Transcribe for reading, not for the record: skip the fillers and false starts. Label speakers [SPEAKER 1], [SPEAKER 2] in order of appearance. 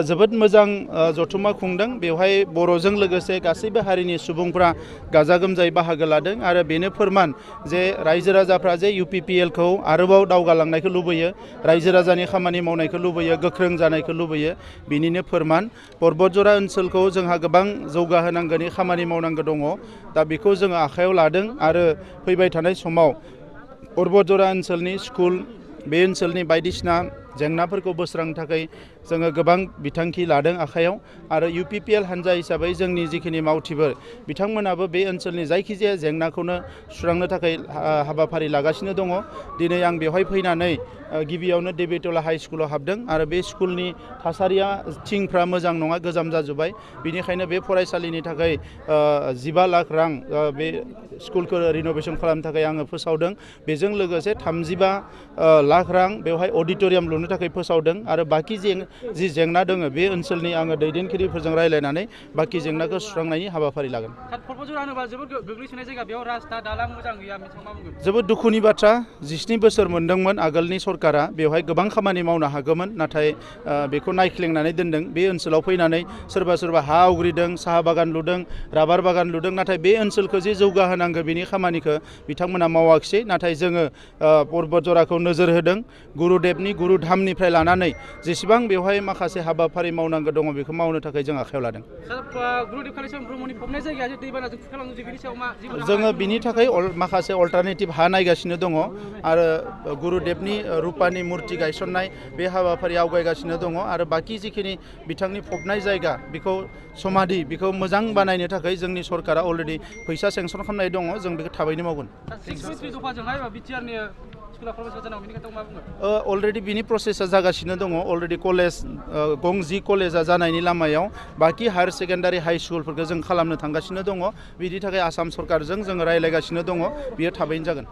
[SPEAKER 1] जोबोद मोजां जथुम्मा खुंदों बेवहाय बर'जों लोगोसे गासैबो हारिनि सुबुंफ्रा गाजा गोमजायै बाहागो लादों आरो बेनो फोरमान जे रायजो राजाफ्रा जे UPPL खौ आरोबाव दावगालांनायखौ लुबैयो रायजो राजानि खामानि मावनायखौ लुबैयो गोख्रों जानायखौ लुबैयो बिनिनो फोरमान बतझर ओनसोलखौ जोंहा गोबां जौगाहोनांगौनि खामानि मावनांगौ दङ दा बेखौ जोङो आखायाव लादों आरो फैबाय थानाय समाव बतझर ओनसोलनि स्कुल बे ओनसोलनि बायदिसिना जेंनाफोरखौ बोस्रांनो थाखाय जोङो गोबां बिथांखि लादों आखायाव आरो UPPL हान्जा हिसाबै जोंनि जिखिनि मावथिफोर बिथांमोनाबो बे ओनसोलनि जायखिजाया जेंनाखौनो सुस्रांनो थाखाय हाबाफारि लागासिनो दङ दिनै आं बेवहाय फैनानै गिबियावनो देबिटला हाइ स्कुलाव हाबदों आरो बे स्कुलनि थासारिया थिंफ्रा मोजां नङा गोजाम जाजोब्बाय बिनिखायनो बे फरायसालिनि थाखाय 15 लाख रां बे स्कुलखौ रिनोभेसन खालामनो थाखाय आङो फोसावदों बेजों लोगोसे 35 लाख रां बेवहाय अडिटोरियाम लुनो थाखाय फोसावदों आरो बाकी जि जेंना दङ बे ओनसोलनि आङो दैदेनगिरिफोरजों रायलायनानै बाकी जेंनाखौ सुस्रांनायनि हाबाफारि लागोन जोबोद दुखुनि बाथ्रा 17 बोसोर मोनदोंमोन आगोलनि सरकारा बेवहाय गोबां खामानि मावनो हागौमोन नाथाय बेखौ नायख्लेंनानै दोनदों बे ओनसोलाव फैनानै सोरबा हा आवग्रिदों साहा बागान लुदों राबार बागान लुदों नाथाय बे ओनसोलखौ जे जौगाहोनांगौ बिनि खामानिखौ बिथांमोना मावाखिसै नाथाय जोङो बतझरखौ नोजोर होदों गुरुदेबनि गुरुधामनिफ्राय लानानै जेसेबां बेवहाय माखासे हाबाफारि मावनांगौ दङ बेखौ मावनो थाखाय जों आखायाव लादों जोङो बिनि थाखाय माखासे अल्टारनेटिभ हा नायगासिनो दङ आरो गुरुदेबनि रुपानि मुर्ति गायसननाय बे हाबाफारि आवगायगासिनो दङ आरो बाकी जिखिनि बिथांनि फबनाय जायगा बेखौ समाधि बेखौ मोजां बानायनो थाखाय जोंनि सरकारा अलरेडि फैसा सेंसन खालामनाय दङ जों बेखौ थाबैनो मावगोन अलरेडि बिनि प्रसेसा जागासिनो दङ अलरेडि कलेज गंजि कलेजा जानायनि लामायाव बाकी हायर सेकेन्डारि हाई स्कुलफोरखौ जों खालामनो थांगासिनो दङ बिनि थाखाय आसाम सरकारजों जोङो रायज्लायगासिनो दङ बियो थाबैनो जागोन।